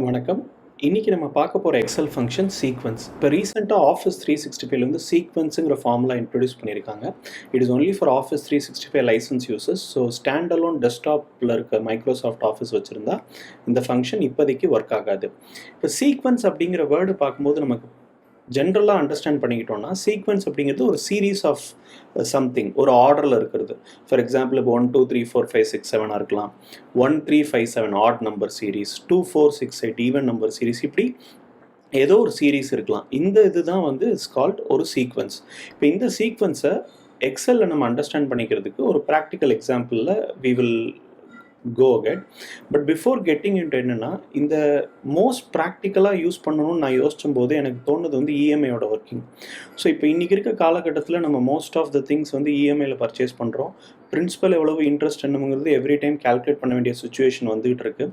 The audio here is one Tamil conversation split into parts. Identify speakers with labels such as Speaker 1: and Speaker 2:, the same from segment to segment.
Speaker 1: வணக்கம். இன்னைக்கு நம்ம பார்க்க போற எக்ஸல் ஃபங்ஷன் சீக்வென்ஸ். இப்போ ரீசென்ட்டா ஆஃபிஸ் 365ல வந்து சீக்வென்ஸ்ங்கிற ஃபார்முலா இன்ட்ரோடியூஸ் பண்ணியிருக்காங்க. It is only for office 365 licence users. So stand alone டெஸ்க்டாப்ல இருக்க மைக்ரோசாஃப்ட் ஆஃபீஸ் வச்சிருந்தா இந்த ஃபங்ஷன் இப்போதைக்கு ஒர்க் ஆகாது. இப்போ சீக்வென்ஸ் அப்படிங்கிற வேர்டு பார்க்கும்போது நமக்கு ஜென்ரலாக அண்டர்ஸ்டாண்ட் பண்ணிக்கிட்டோம்னா சீக்வென்ஸ் அப்படிங்கிறது ஒரு சீரீஸ் ஆஃப் சம்திங், ஒரு ஆர்டரில் இருக்கிறது. ஃபார் எக்ஸாம்பிள் இப்போ 1 2 3 4 5 6 7 இருக்கலாம், 1 3 5 7 add number series, 2 4 6 8 even number series, இப்படி ஏதோ ஒரு சீரீஸ் இருக்கலாம். இந்த இதுதான் வந்து இட்ஸ் கால்ட் ஒரு சீக்வென்ஸ். இப்போ இந்த சீக்வென்ஸை எக்ஸலில் நம்ம அண்டர்ஸ்டாண்ட் பண்ணிக்கிறதுக்கு ஒரு ப்ராக்டிக்கல் எக்ஸாம்பிளில் we will go ahead. But before getting into என்னென்னா, இந்த மோஸ்ட் ப்ராக்டிக்கலாக யூஸ் பண்ணணும்னு நான் யோசிச்சும் போது எனக்கு தோணுது வந்து இஎம்ஐயோட ஒர்க்கிங். ஸோ இப்போ இன்றைக்கி இருக்க காலகட்டத்தில் நம்ம மோஸ்ட் ஆஃப் த திங்ஸ் வந்து இஎம்ஐயில் பர்ச்சேஸ் பண்ணுறோம். பிரின்சிபல் எவ்வளவு இன்ட்ரெஸ்ட் என்னங்கிறது எவ்ரி டைம் கால்குலேட் பண்ண வேண்டிய சுச்சுவேஷன் வந்துகிட்டு இருக்குது.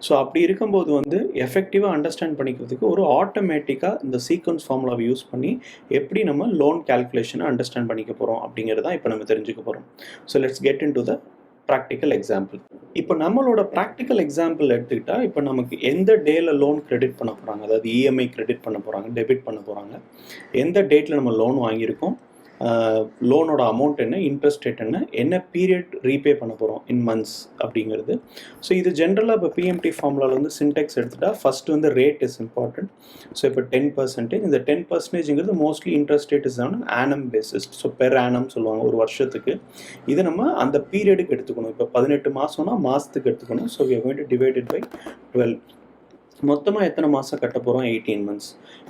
Speaker 1: ஸோ அப்படி இருக்கும்போது வந்து எஃபெக்டிவாக அண்டர்ஸ்டாண்ட் பண்ணிக்கிறதுக்கு ஒரு ஆட்டோமேட்டிக்காக இந்த சீக்வன்ஸ் ஃபார்முலாவை யூஸ் பண்ணி எப்படி நம்ம லோன் கால்குலேஷனை அண்டர்ஸ்டாண்ட் பண்ணிக்க போகிறோம் அப்படிங்கிறதான் இப்போ நம்ம தெரிஞ்சுக்க போகிறோம். So let's get in to the practical example. இப்போ நம்மளோட ப்ராக்டிக்கல் எக்ஸாம்பிள் எடுத்துக்கிட்டால், இப்போ நமக்கு எந்த டேல லோன் கிரெடிட் பண்ண போகிறாங்க, அதாவது இஎம்ஐ கிரெடிட் பண்ண போகிறாங்க, டெபிட் பண்ண போகிறாங்க, எந்த டேட்டில் நம்ம லோன் வாங்கியிருக்கோம், லோனோட அமௌண்ட் என்ன, இன்ட்ரெஸ்ட் ரேட் என்ன பீரியட் ரீபே பண்ண போகிறோம் இன் மந்த்ஸ் அப்படிங்கிறது. ஸோ இது ஜென்ரலாக இப்போ பிஎம்டி ஃபார்முலாவில் வந்து சின்டெக்ஸ் எடுத்துகிட்டா ஃபஸ்ட்டு வந்து ரேட் இஸ் இம்பார்ட்டன்ட். ஸோ இப்போ 10%, இந்த 10%ங்கிறது mostly interest rate is on annum basis. So per annum சொல்லுவாங்க ஒரு வருஷத்துக்கு. இதை நம்ம அந்த பீரியடுக்கு எடுத்துக்கணும். இப்போ 18 மாதம்னா மாதத்துக்கு எடுத்துக்கணும். So we are going to divide it by 12. மொத்தமாக எத்தனை மாதம் கட்ட போகிறோம்? 18 months.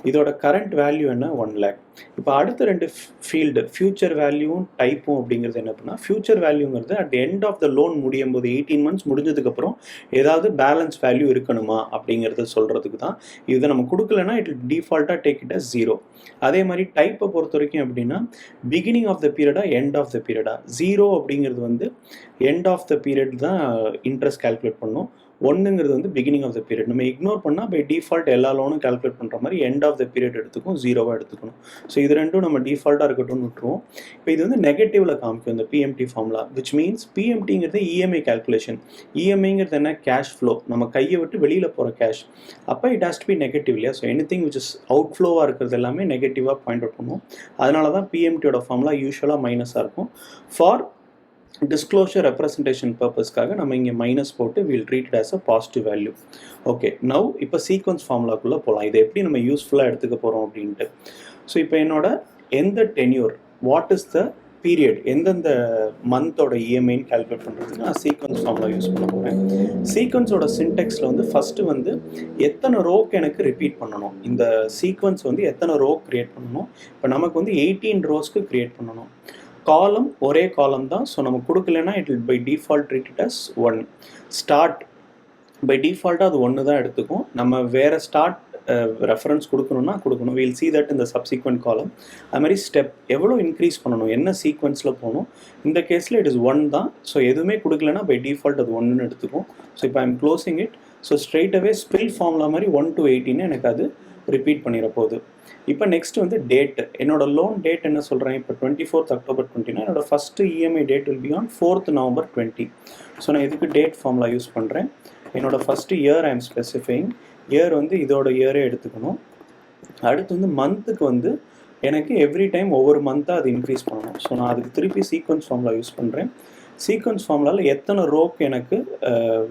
Speaker 1: இதோட கரண்ட் வேல்யூ என்ன? 1 lakh. இப்போ அடுத்த ரெண்டு ஃபீல்டு, ஃபியூச்சர் வேல்யூவும் டைப்பும் அப்படிங்கிறது என்ன பண்ணால், ஃபியூச்சர் வேல்யூங்கிறது at end of the loan முடியும் போது 18 months முடிஞ்சதுக்கப்புறம் ஏதாவது பேலன்ஸ் வேல்யூ இருக்கணுமா அப்படிங்கிறத சொல்கிறதுக்கு தான். இதை நம்ம கொடுக்கலன்னா இட் டிஃபால்ட்டாக டேக் இட் அஸ் 0. அதே மாதிரி டைப்பை பொறுத்த வரைக்கும் எப்படின்னா, பிகினிங் ஆஃப் த பீரியடா எண்ட் ஆஃப் த பீரியடா. 0 அப்படிங்கிறது வந்து எண்ட் ஆஃப் த பீரியட் தான் இன்ட்ரெஸ்ட் கால்குலேட் பண்ணும். 1ங்கிறது வந்து பிகினிங் ஆஃப் த பீரியட். நம்ம இக்னோர் பண்ணால் பை டிஃபால்ட் எல்லா லோனும் கால்குலேட் பண்ணுற மாதிரி எண்ட் ஆஃப் த பீரியட் எடுத்துக்கும், 0வாக எடுத்துக்கணும். ஸோ இது ரெண்டும் நம்ம டிஃபால்ட்டாக இருக்கட்டும்னு விட்டுருவோம். இப்போ இது வந்து நெகட்டிவில் காமிக்கும் இந்த பிஎம்டி ஃபார்முலா, விச் மீன்ஸ் பிஎம்டிங்கிறது இஎம்ஐ கால்குலேஷன். இஎம்ஐங்கிறது என்ன? கேஷ் ஃப்ளோ, நம்ம கையை விட்டு வெளியில் போகிற கேஷ். அப்போ it has to be negative இல்லையா? So anything which is out ஃப்ளோவாக இருக்கிறது எல்லாமே நெகட்டிவாக பாயிண்ட் அவுட் பண்ணுவோம். அதனால தான் பிஎம்டியோட ஃபார்முலா யூஸ்வலாக மைனஸாக இருக்கும். ஃபார் டிஸ்க்ளோஷர் ரெப்ரசன்டேஷன் பர்பஸ்க்காக நம்ம இங்கே மைனஸ் போட்டு will treat it as a positive value. Okay, now இப்போ சீக்வன்ஸ் ஃபார்முலாக்குள்ளே போகலாம். இதை எப்படி நம்ம யூஸ்ஃபுல்லாக எடுத்துக்க போகிறோம் அப்படின்ட்டு. ஸோ இப்போ என்னோட எந்த tenure, what is the period, எந்தெந்த மந்தோட இஎம்ஐன்னு கால்குலேட் பண்ணுறதுக்கு நான் சீக்வன்ஸ் ஃபார்முலா யூஸ் பண்ண போகிறேன். சீக்வன்ஸோட சின்டெக்ஸில் வந்து ஃபஸ்ட்டு வந்து எத்தனை ரோக்கு எனக்கு ரிப்பீட் பண்ணணும், இந்த சீக்வன்ஸ் வந்து எத்தனை ரோ க்ரியேட் பண்ணணும். இப்போ நமக்கு வந்து 18 ரோஸ்க்கு க்ரியேட் பண்ணணும். காலம் ஒரே காலம் தான். ஸோ நம்ம கொடுக்கலன்னா it will by default treat it as 1. Start by டிஃபால்ட்டாக அது 1 தான் எடுத்துக்கும். நம்ம வேறு ஸ்டார்ட் ரெஃபரன்ஸ் கொடுக்கணும்னா கொடுக்கணும். வீல் சி தட் இந்த சப்சீக்வெண்ட் காலம். அது மாதிரி ஸ்டெப் எவ்வளோ இன்க்ரீஸ் பண்ணணும், என்ன சீக்வன்ஸில் போகணும். இந்த கேஸில் இட் இஸ் 1 தான். ஸோ எதுவுமே கொடுக்கலன்னா பை டிஃபால்ட் அது 1ன்னு எடுத்துக்கும். ஸோ இப்போ I'm closing it. So straight away spill formula மாதிரி 1 to 18 எனக்கு அது ரிப்பீட் பண்ணிட போகுது. இப்போ நெக்ஸ்ட் வந்து டேட்டு. என்னோட லோன் டேட் என்ன சொல்கிறேன்? இப்போ 24th October 20. என்னோட first EMI date will be on 4th November 20. So நான் இதுக்கு டேட் ஃபார்முலா யூஸ் பண்ணுறேன். என்னோட first year I am specifying. Year வந்து இதோட இயரே எடுத்துக்கணும். அடுத்து வந்து மந்த்துக்கு வந்து எனக்கு எவ்ரி டைம் ஒவ்வொரு மந்த்தாக அது இன்க்ரீஸ் பண்ணணும். ஸோ நான் அதுக்கு திருப்பி சீக்வன்ஸ் ஃபார்முலா யூஸ் பண்ணுறேன். சீக்வன்ஸ் ஃபார்முலாவில் எத்தனை ரோக்கு எனக்கு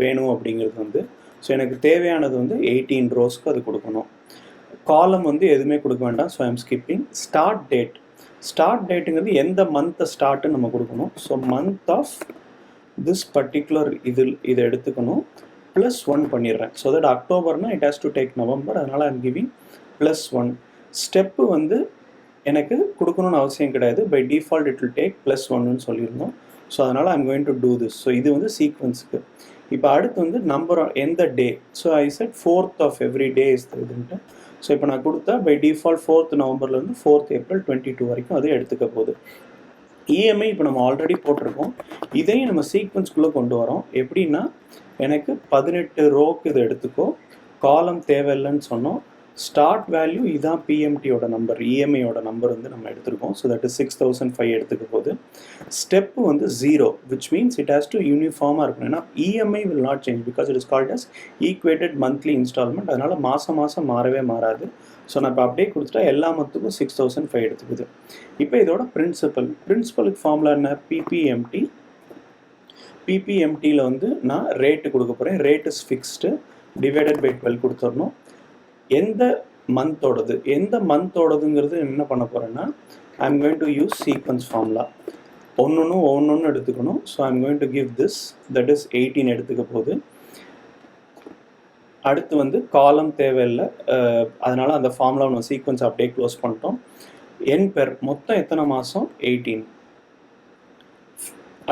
Speaker 1: வேணும் அப்படிங்கிறது வந்து, ஸோ எனக்கு தேவையானது வந்து 18 ரோஸ்க்கு அது கொடுக்கணும். காலம் வந்து எதுவுமே கொடுக்க வேண்டாம். So I'm skipping. Start date. Start டேட்டுங்கிறது எந்த மந்த்தை ஸ்டார்ட்டுன்னு நம்ம கொடுக்கணும். So month of this particular இதை எடுத்துக்கணும். +1 பண்ணிடுறேன். ஸோ தட் அக்டோபர்னா it has to take November. அதனால் ஐம் கிவிங் +1. ஸ்டெப்பு வந்து எனக்கு கொடுக்கணும்னு அவசியம் கிடையாது. By default it will take +1ன்னு சொல்லியிருந்தோம். ஸோ அதனால் I'm going to do this. So இது வந்து சீக்வன்ஸுக்கு. இப்போ அடுத்து வந்து நம்பர் எந்த day. So I set 4th of every day is இதுன்ட்டு. ஸோ இப்போ நான் கொடுத்தா by default 4th Novemberலேருந்து 4th April 22 வரைக்கும் அது எடுத்துக்க போகுது. இஎம்ஐ இப்போ நம்ம ஆல்ரெடி போட்டிருக்கோம். இதையும் நம்ம சீக்வன்ஸ்குள்ளே கொண்டு வரோம். எப்படின்னா, எனக்கு 18 ரோக்கு இதை எடுத்துக்கோ, காலம் தேவையில்லைன்னு சொன்னோம். ஸ்டார்ட் வேல்யூ இதான் பிஎம்டியோட நம்பர், இஎம்ஐயோட நம்பர் வந்து நம்ம எடுத்திருக்கோம். ஸோ தட் இஸ் 6005 எடுத்துக்க போது. ஸ்டெப்பு வந்து 0 which means it has to யூனிஃபார்மாக இருக்கணும். ஏன்னா EMI will not change because it is called as equated monthly instalment. அதனால் மாதம் மாறவே மாறாது. ஸோ நான் இப்போ அப்படியே கொடுத்துட்டா எல்லா மந்த்துக்கும் 6005 எடுத்துக்குது. இப்போ இதோட பிரின்சிபலுக்கு ஃபார்முலா என்ன? பிபிஎம்டி. பிபிஎம்டியில் வந்து நான் ரேட்டு கொடுக்க போகிறேன். Rate is fixed divided by 12 கொடுத்துடணும். எந்த மந்தோடதுங்கிறது என்ன பண்ண போகிறேன்னா, I am going to use sequence formula. ஒன்று எடுத்துக்கணும். So I am going to give this, that is 18 எடுத்துக்க போகுது. அடுத்து வந்து காலம் தேவையில்லை, அதனால் அந்த ஃபார்முலா நம்ம சீக்வன்ஸ் அப்படியே க்ளோஸ் பண்ணிட்டோம். என் பெர் மொத்தம் எத்தனை மாதம்? 18.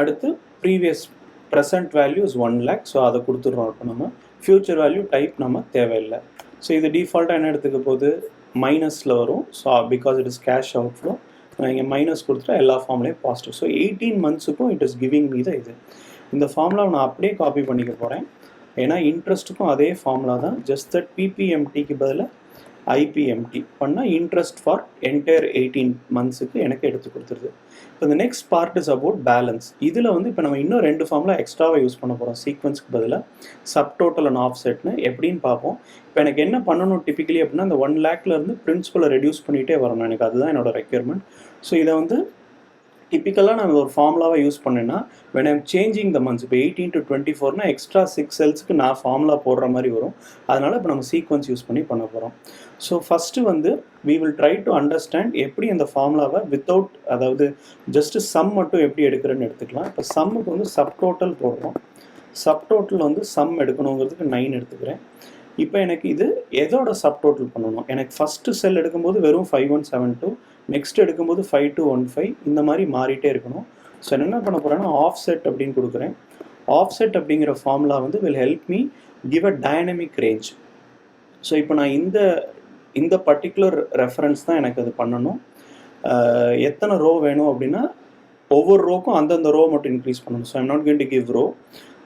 Speaker 1: அடுத்து present value is 1 lakh. So அதை கொடுத்துட்றோம். இப்போ நம்ம ஃபியூச்சர் வேல்யூ டைப் நம்ம தேவையில்லை. ஸோ இது டிஃபால்ட்டாக என்ன எடுத்துக்க போகுது? மைனஸில் வரும். So because it is cash outflow. நான் இங்கே மைனஸ் கொடுத்துட்டா எல்லா ஃபார்ம்லேயும் பாசிட்டிவ். ஸோ 18 monthsக்கும் இட் இஸ் கிவிங் மீ தான் இது. இந்த ஃபார்முலாவை நான் அப்படியே காப்பி பண்ணிக்க போகிறேன். ஏன்னா இன்ட்ரெஸ்ட்டுக்கும் அதே ஃபார்முலா தான். ஜஸ்ட் தட் பிபிஎம்டிக்கு பதிலாக ஐபிஎம்டி பண்ணால் இன்ட்ரெஸ்ட் ஃபார் என்டையர் 18 monthsக்கு எனக்கு எடுத்து கொடுத்துருது. இப்போ இந்த next part is about balance. இதில் வந்து இப்போ நம்ம இன்னும் 2 ஃபார்முலா எக்ஸ்ட்ராவாக யூஸ் பண்ண போகிறோம். சீக்வன்ஸ்க்கு பதிலாக சப்டோட்டல் அண்ட் ஆஃப்செட்னு எப்படின்னு பார்ப்போம். இப்போ எனக்கு என்ன பண்ணணும் டிப்பிக்கலி அப்படின்னா, இந்த 1 lakhலேருந்து பிரின்சிபலை ரெடியூஸ் பண்ணிகிட்டே வரணும். எனக்கு அதுதான் என்னோட ரெக்யர்மெண்ட். ஸோ இதை வந்து டிப்பிக்கலாக நான் ஒரு ஃபார்முலாவை யூஸ் பண்ணேன்னா, when I'm changing the months, இப்போ 18 to 24னா எக்ஸ்ட்ரா 6 செல்ஸுக்கு நான் ஃபார்முலா போடுற மாதிரி வரும். அதனால் இப்போ நம்ம சீக்வன்ஸ் யூஸ் பண்ணி பண்ண போகிறோம். ஸோ ஃபஸ்ட்டு வந்து we will try to understand எப்படி அந்த ஃபார்முலாவை வித்தவுட், அதாவது ஜஸ்ட்டு சம் மட்டும் எப்படி எடுக்கிறேன்னு எடுத்துக்கலாம். இப்போ சம்முக்கு வந்து சப்டோட்டல் போடுறோம். சப்டோட்டல் வந்து சம் எடுக்கணுங்கிறதுக்கு 9 எடுத்துக்கிறேன். இப்போ எனக்கு இது எதோட சப்டோட்டல் பண்ணணும்? எனக்கு ஃபஸ்ட்டு செல் எடுக்கும்போது வெறும் 5172, நெக்ஸ்ட் எடுக்கும்போது 5215, இந்த மாதிரி மாறிட்டே இருக்கணும். ஸோ என்ன பண்ண போகிறேன்னா ஆஃப்செட் அப்படின்னு கொடுக்குறேன். ஆஃப்செட் அப்படிங்கிற ஃபார்முலா வந்து will help me give a dynamic range. So இப்போ நான் இந்த பர்டிகுலர் ரெஃபரன்ஸ் தான் எனக்கு அது பண்ணணும். எத்தனை ரோ வேணும் அப்படின்னா, ஒவ்வொரு ரோக்கும் அந்தந்த ரோ மட்டும் இன்க்ரீஸ் பண்ணணும். So I'm not going to give row.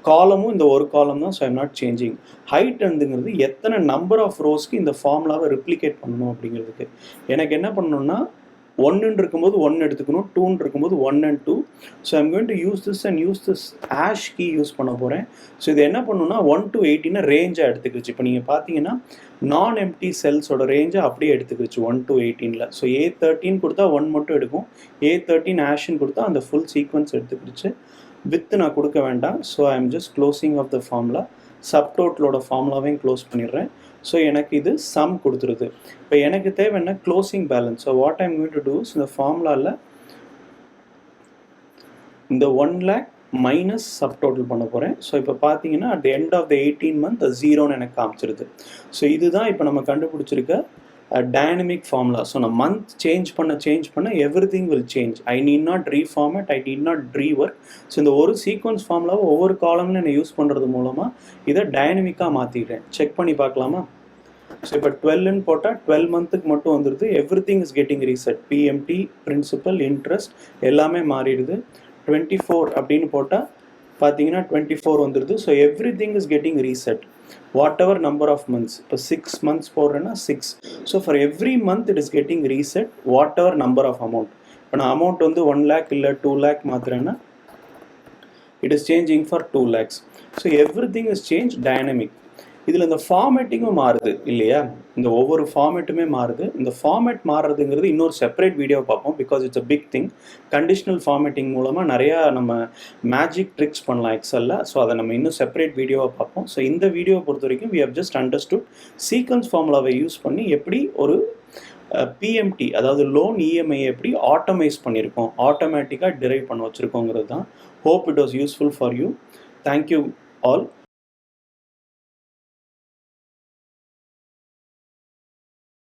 Speaker 1: காலமும் இந்த ஒரு காலம் தான். So I'm not changing. Height வந்துங்கிறது எத்தனை நம்பர் ஆஃப் ரோஸ்க்கு இந்த ஃபார்முலாவை ரிப்ளிகேட் பண்ணணும் அப்படிங்கிறதுக்கு. எனக்கு என்ன பண்ணணும்னா, 1 இருக்கும்போது 1 எடுத்துக்கணும், 2 இருக்கும்போது 1 and 2. So I'm going to use this and use this as key use பண்ண போகிறேன். ஸோ இது என்ன பண்ணணும்னா 1 to 18 ரேஞ்சாக எடுத்துக்கிச்சு. இப்போ நீங்கள் பார்த்தீங்கன்னா நான் எம்டி செல்ஸோட ரேஞ்சை அப்படியே எடுத்துக்கிச்சு 1 to 18ல். ஸோ A13 கொடுத்தா 1 மட்டும் எடுக்கும், A13 ஆஷ்ன்னு கொடுத்தா அந்த ஃபுல் சீக்வன்ஸ் எடுத்துக்கிச்சு. வித்து நான் கொடுக்க வேண்டாம். So I am just closing off the formula. சப்டோட்டலோட ஃபார்முலாவையும் க்ளோஸ் பண்ணிடுறேன். ஸோ எனக்கு இது சம் கொடுத்துருது. இப்போ எனக்கு தேவை என்ன? Closing balance. So what I'm going to do, இந்த ஃபார்முலாவில் இந்த 1 lakh மைனஸ் சப்டோட்டல் பண்ண போகிறேன். ஸோ இப்போ பார்த்தீங்கன்னா at the end of the 18 month 0ன்னு எனக்கு காமிச்சிருது. ஸோ இதுதான் இப்போ நம்ம கண்டுபிடிச்சிருக்க டைனமிக் ஃபார்முலா. ஸோ நான் மந்த் சேஞ்ச் பண்ண everything will change. I need not reformat, I need not rework. So இந்த ஒரு சீக்வன்ஸ் ஃபார்முலாவை ஒவ்வொரு காலம்ல நான் யூஸ் பண்ணுறது மூலமாக இதை டைனமிக்காக மாற்றிடுறேன். செக் பண்ணி பார்க்கலாமா? ஸோ இப்போ 12ன்னு போட்டால் 12 monthக்கு மட்டும் வந்துடுது. Everything is getting reset. PMT, principal, interest எல்லாமே மாறிடுது. 24 அப்படின்னு போட்டால் பார்த்தீங்கன்னா 24 வந்துடுது. So everything is getting reset. Whatever number of months, இப்போ 6 months போடுறேன்னா 6. So for every month it is getting reset whatever number of amount. இப்போ நான் அமௌண்ட் வந்து 1 lakh இல்லை 2 lakh மாத்திரேன்னா it is changing for 2 lakhs. So everything is change dynamic. இதில் இந்த ஃபார்மேட்டிங்கும் மாறுது இல்லையா? இந்த ஒவ்வொரு ஃபார்மேட்டுமே மாறுது. இந்த ஃபார்மேட் மாறுறதுங்கிறது இன்னொரு செப்பரேட் வீடியோ பார்ப்போம் because it's a big thing. Conditional formatting மூலமாக நிறையா நம்ம மேஜிக் ட்ரிக்ஸ் பண்ணலாம் எக்ஸலில். ஸோ அதை நம்ம இன்னும் செப்பரேட் வீடியோவை பார்ப்போம். ஸோ இந்த வீடியோவை பொறுத்த வரைக்கும் we have just understood sequence ஃபார்முலாவை யூஸ் பண்ணி எப்படி ஒரு பிஎம்டி, அதாவது லோன் இஎம்ஐ எப்படி ஆட்டோமைஸ் பண்ணியிருக்கோம், ஆட்டோமேட்டிக்காக டிரைவ் பண்ண வச்சுருக்கோங்கிறது தான். Hope it was useful for you. Thank you all.